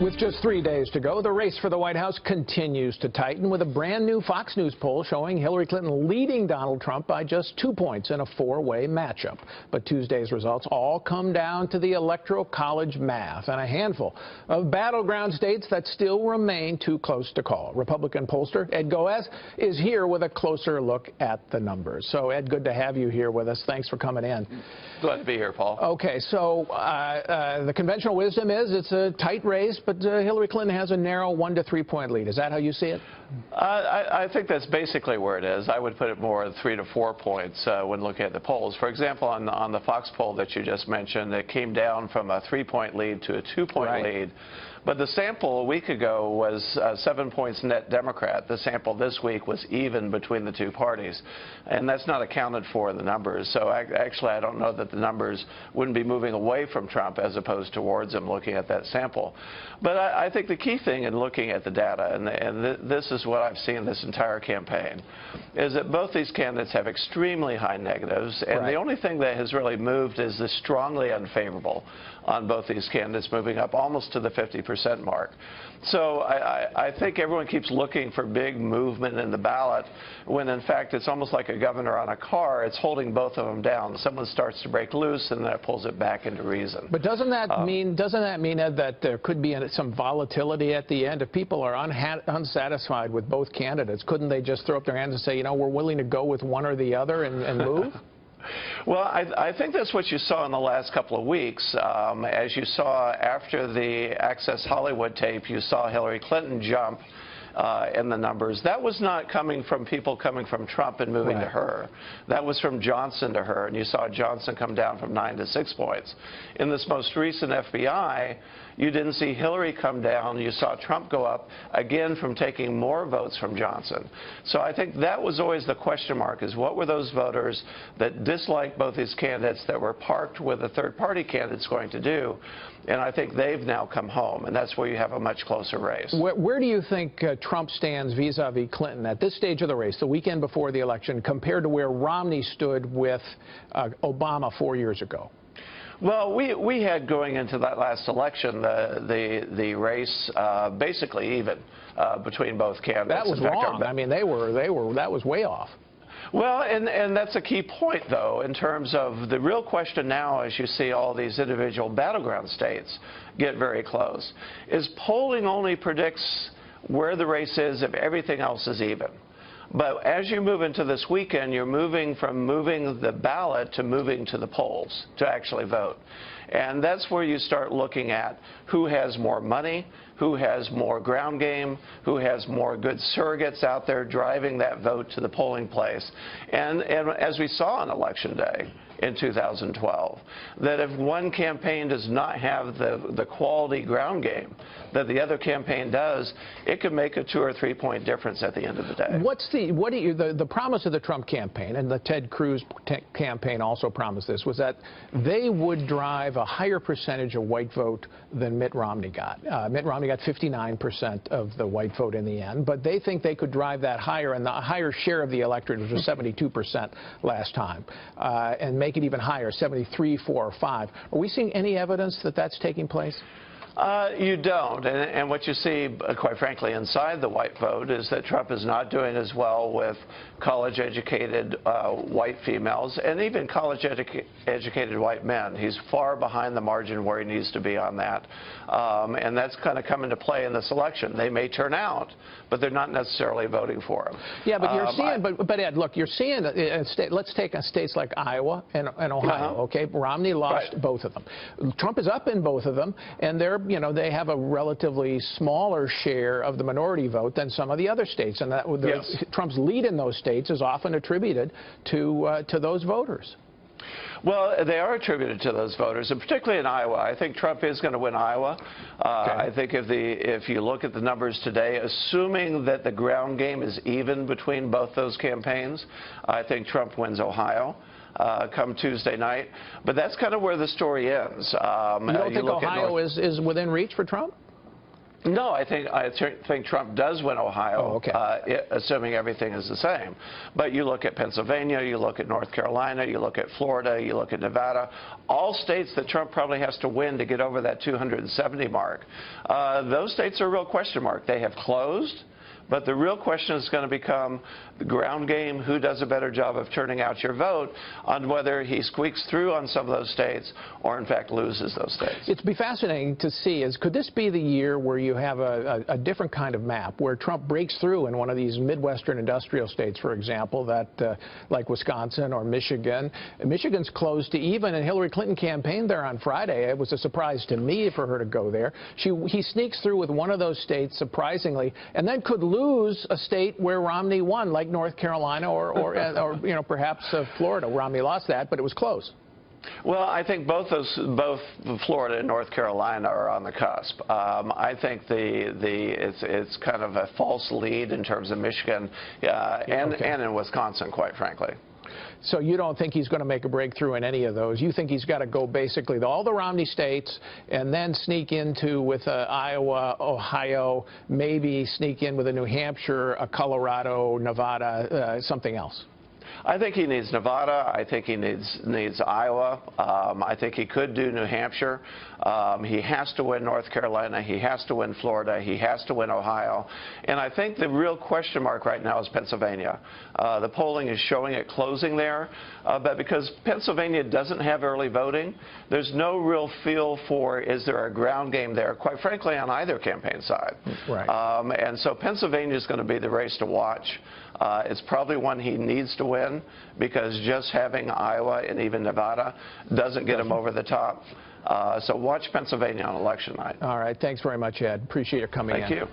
With just 3 days to go, the race for the White House continues to tighten, with a brand new Fox News poll showing Hillary Clinton leading Donald Trump by just 2 points in a four-way matchup. But Tuesday's results all come down to the Electoral College math and a handful of battleground states that still remain too close to call. Republican pollster Ed Goeas is here with a closer look at the numbers. So, Ed, good to have you here with us. Thanks for coming in. Glad to be here, Paul. Okay, so the conventional wisdom is it's a tight race, but Hillary Clinton has a narrow 1 to 3 point lead. Is that how you see it? I think that's basically where it is. I would put it more at 3 to 4 points when looking at the polls. For example, on the Fox poll that you just mentioned, it came down from a 3-point lead to a 2-point lead. But the sample a week ago was 7 points net Democrat. The sample this week was even between the two parties. And that's not accounted for in the numbers. So actually, I don't know that the numbers wouldn't be moving away from Trump as opposed towards him looking at that sample. But I think the key thing in looking at the data, and this is what I've seen this entire campaign, is that both these candidates have extremely high negatives. And the only thing that has really moved is the strongly unfavorable on both these candidates, moving up almost to the 50% mark. So I think everyone keeps looking for big movement in the ballot when, in fact, it's almost like a governor on a car. It's holding both of them down. Someone starts to break loose, and that pulls it back into reason. But doesn't that mean, Ed, that there could be some volatility at the end? If people are unsatisfied with both candidates, couldn't they just throw up their hands and say, you know, we're willing to go with one or the other and move? Well, I think that's what you saw in the last couple of weeks. As you saw after the Access Hollywood tape, you saw Hillary Clinton jump in the numbers. That was not coming from people coming from Trump and moving to her. That was from Johnson to her, and you saw Johnson come down from 9 to 6 points. In this most recent FBI, you didn't see Hillary come down. You saw Trump go up, again, from taking more votes from Johnson. So I think that was always the question mark, is what were those voters that disliked both these candidates that were parked with the third-party candidates going to do? And I think they've now come home, and that's where you have a much closer race. Where do you think Trump stands vis-a-vis Clinton at this stage of the race, the weekend before the election, compared to where Romney stood with Obama 4 years ago? Well, we had, going into that last election, the race basically even between both candidates. That was wrong. I mean, that was way off. Well, and that's a key point, though, in terms of the real question now, as you see all these individual battleground states get very close, is polling only predicts where the race is if everything else is even. But as you move into this weekend, you're moving from moving the ballot to moving to the polls to actually vote. And that's where you start looking at who has more money, who has more ground game, who has more good surrogates out there driving that vote to the polling place. And as we saw on Election Day in 2012, that if one campaign does not have the quality ground game that the other campaign does, it could make a 2 or 3 point difference at the end of the day. The promise of the Trump campaign, and the Ted Cruz campaign also promised this, was that they would drive a higher percentage of white vote than Mitt Romney got. Mitt Romney got 59% of the white vote in the end, but they think they could drive that higher, and the higher share of the electorate, which was 72% last time, and make it even higher, 73, 4, or 5. Are we seeing any evidence that that's taking place? You don't. And what you see, quite frankly, inside the white vote is that Trump is not doing as well with college-educated white females and even college-educated white men. He's far behind the margin where he needs to be on that. And that's kind of come into play in this election. They may turn out, but they're not necessarily voting for him. Yeah, but you're seeing, but Ed, look, you're seeing, let's take states like Iowa and Ohio, okay? Romney lost both of them. Trump is up in both of them, and they have a relatively smaller share of the minority vote than some of the other states, and Trump's lead in those states is often attributed to those voters. Well, they are attributed to those voters, and particularly in Iowa. I think Trump is going to win Iowa. I think if you look at the numbers today, assuming that the ground game is even between both those campaigns, I think Trump wins Ohio come Tuesday night. But that's kind of where the story ends. You don't think Ohio is within reach for Trump? No, I think Trump does win Ohio, assuming everything is the same. But you look at Pennsylvania, you look at North Carolina, you look at Florida, you look at Nevada, all states that Trump probably has to win to get over that 270 mark. Those states are a real question mark. They have closed. But the real question is going to become the ground game, who does a better job of turning out your vote, on whether he squeaks through on some of those states or, in fact, loses those states. It'd be fascinating to see, could this be the year where you have a different kind of map, where Trump breaks through in one of these Midwestern industrial states, for example, that like Wisconsin or Michigan. Michigan's close to even, and Hillary Clinton campaigned there on Friday. It was a surprise to me for her to go there. He sneaks through with one of those states, surprisingly, and then could lose a state where Romney won, like North Carolina or you know, perhaps Florida. Romney lost that, but it was close. Well, I think both Florida and North Carolina are on the cusp. I think it's kind of a false lead in terms of Michigan and in Wisconsin, quite frankly. So you don't think he's going to make a breakthrough in any of those? You think he's got to go basically to all the Romney states and then sneak into with Iowa, Ohio, maybe sneak in with a New Hampshire, a Colorado, Nevada, something else? I think he needs Nevada. I think he needs Iowa. I think he could do New Hampshire. He has to win North Carolina. He has to win Florida. He has to win Ohio. And I think the real question mark right now is Pennsylvania. The polling is showing it closing there. But because Pennsylvania doesn't have early voting, there's no real feel for, is there a ground game there, quite frankly, on either campaign side. Right. And so Pennsylvania is going to be the race to watch. It's probably one he needs to win, because just having Iowa and even Nevada doesn't get him over the top. So watch Pennsylvania on election night. All right. Thanks very much, Ed. Appreciate your coming in. Thank you.